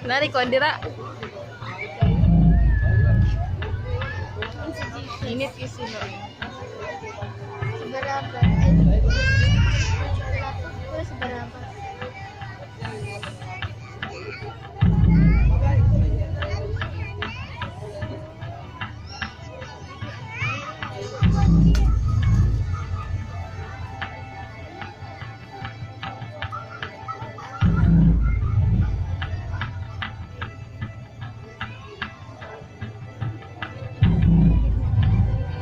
Nari ko dira. Init isi no. Barabas. Barabas.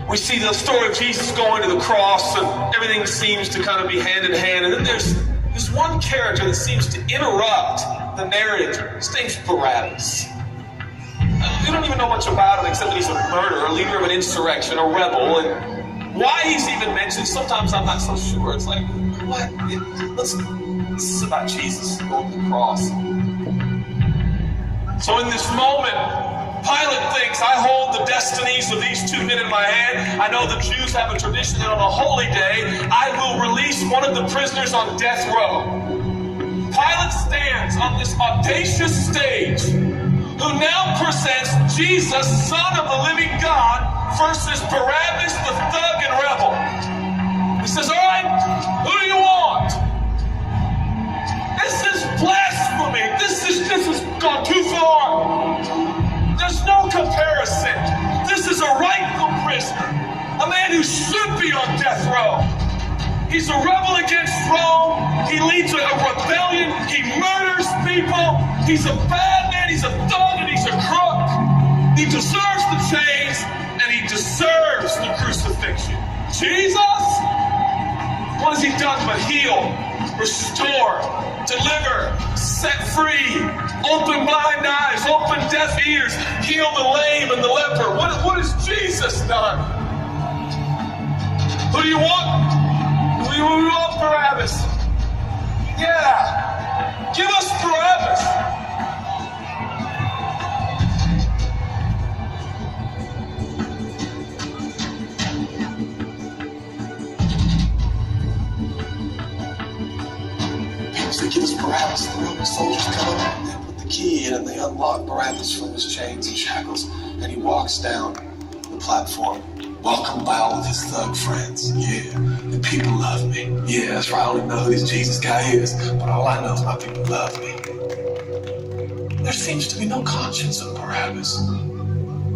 We see the story of Jesus going to the cross, and everything seems to kind of be hand in hand. And then there's this one character that seems to interrupt the narrative. His name's Barabas. We don't even know much about him except that he's a murderer, a leader of an insurrection, a rebel. And why he's even mentioned, sometimes I'm not so sure. It's like, what? This is about Jesus going to the cross. So in this moment, Pilate thinks, I hold the destinies of these two men in my hand. I know the Jews have a tradition that on a holy day, I will release one of the prisoners on death row. Pilate stands on this audacious stage, who now presents Jesus, Son of the living God, versus Barabas, the thug and rebel. He says, all right, who do you want? This is blasphemy. This has gone too far. There's no comparison. This is a rightful prisoner, a man who should be on death row. He's a rebel against Rome. He leads a rebellion. He murders people. He's a bad man. He's a thug and he's a crook. He deserves the chains and he deserves the crucifixion. Jesus? What has he done but heal, restore, deliver, set free, open blind eyes, open deaf ears, heal the lame and the leper? What has Jesus done? Who do you want? Who do you want, Barabas? Yeah, give us Barabas. They give us Barabas, the Roman soldiers come up and they put the key in and they unlock Barabas from his chains and shackles, and he walks down the platform, welcomed by all of his thug friends. Yeah, the people love me. Yeah, that's right, I don't even know who this Jesus guy is, but all I know is my people love me. There seems to be no conscience of Barabas.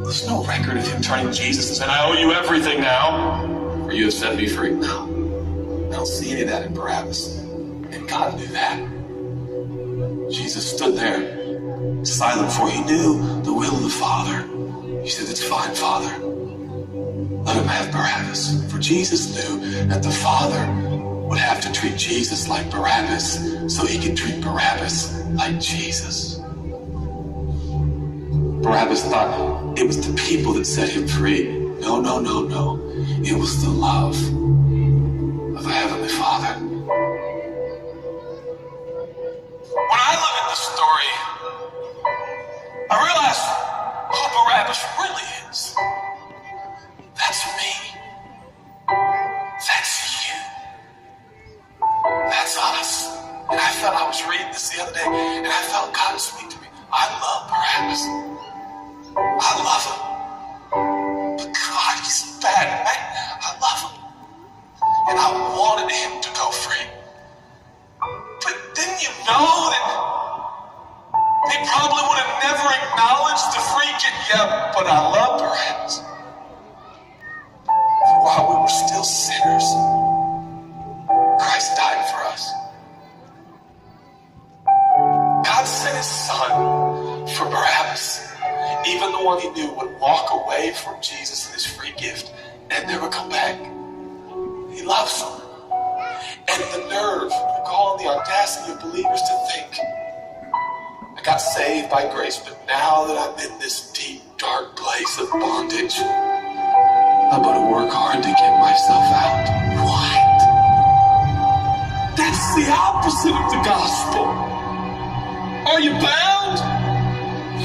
There's no record of him turning Jesus and saying, I owe you everything now, for you have set me free. No, I don't see any of that in Barabas. And God knew that. Jesus stood there, silent, for he knew the will of the Father. He said, it's fine, Father. Let him have Barabas. For Jesus knew that the Father would have to treat Jesus like Barabas so he could treat Barabas like Jesus. Barabas thought it was the people that set him free. No, no, no, no. It was the love of the Heavenly Father. When I look at the story, I realize who Barabas really is. That's me. That's you. That's us. And I was reading this the other day, and I felt God speak to me. I love Barabas. I love him. But God, he's a bad man. I love him. And I wanted him to go free. But didn't you know that they probably would have never acknowledged the freaking, yeah, but I love Barabas. For while we were still sinners, Christ died for us. God sent his son for Barabas, even the one he knew would walk away from Jesus and his free gift and never come back. He loves him. And the nerve, the gall, and the audacity of believers to think, I got saved by grace, but now that I'm in this deep, dark place of bondage, I'm going to work hard to get myself out. What? That's the opposite of the gospel. Are you bound?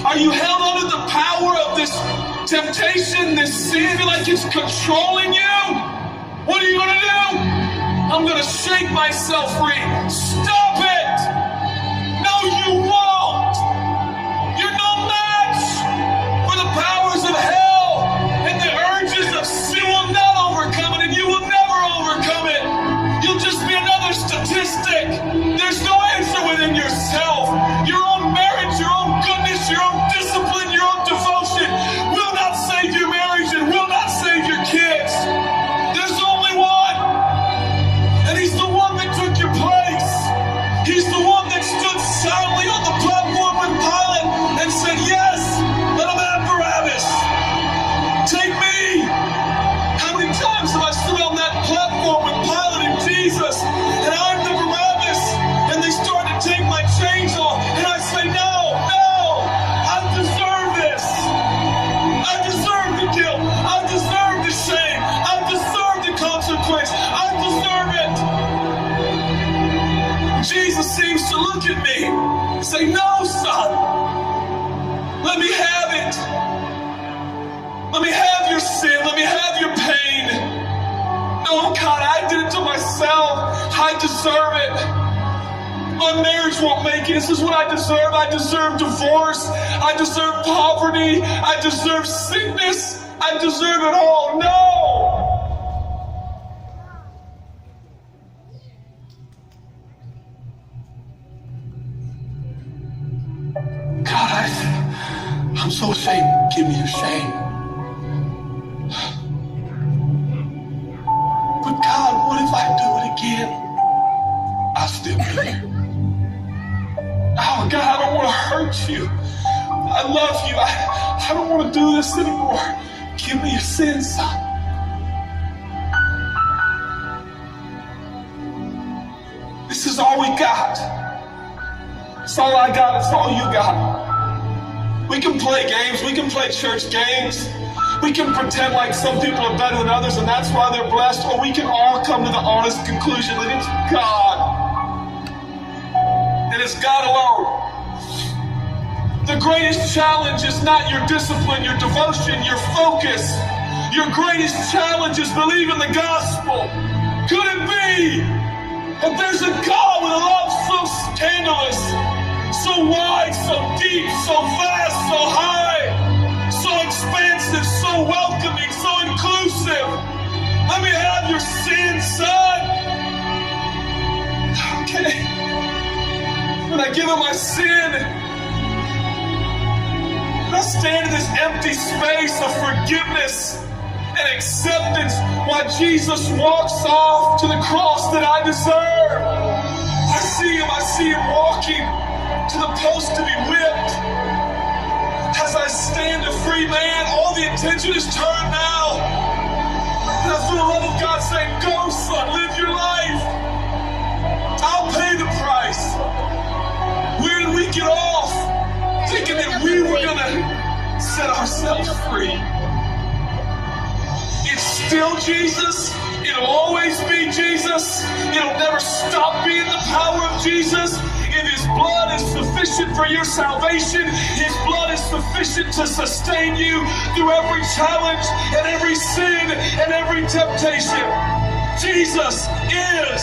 Are you held under the power of this temptation, this sin, like it's controlling you? What are you going to do? I'm going to shake myself free. Stop it! No, you won't! You're no match for the powers of hell, and the urges of sin will not overcome it, and you will never overcome it. You'll just be another statistic. There's no answer within yourself. Your own marriage, your own goodness, your own discipline, your own devotion will not save your marriage and will not save your kids. There's only one. And he's the one that took your place. He's the one that stood silently on the platform with Pilate and said, yes, let him have Barabas. Take me. How many times have I stood on that platform with Pilate and Jesus, and I'm the Barabas, and they start to take my chains off, and I say, no, I deserve this. I deserve the guilt. I deserve the shame. I deserve the consequence. I deserve it. Jesus seems to look at me and say, no, son, let me have it. Let me have your sin. Let me have your pain. No, God, I did it to myself. I deserve it. My marriage won't make it. This is what I deserve. I deserve divorce. I deserve poverty. I deserve sickness. I deserve it all. No! God, I'm so ashamed. Give me your shame. But God, what if I do it again? I'll still be here. Oh, God, I don't want to hurt you. I love you. I don't want to do this anymore. Give me your sins, son. This is all we got. It's all I got. It's all you got. We can play games. We can play church games. We can pretend like some people are better than others and that's why they're blessed, or we can all come to the honest conclusion that it's God. And it's God alone. The greatest challenge is not your discipline, your devotion, your focus. Your greatest challenge is believing the gospel. Could it be that there's a God with a love so scandalous, so wide, so deep, so vast, so high, so expansive, so welcoming, so inclusive? Let me have your sin, son. Okay. When I give him my sin, I stand in this empty space of forgiveness and acceptance while Jesus walks off to the cross that I deserve. I see him walking to the post to be whipped. As I stand a free man, all the attention is turned now. And I feel the love of God saying, go, son, live your life. I'll pay the price. Where did we get off? Thinking that we were going to set ourselves free. It's still Jesus. It'll always be Jesus. It'll never stop being the power of Jesus. If his blood is sufficient for your salvation, his blood is sufficient to sustain you through every challenge and every sin and every temptation. Jesus is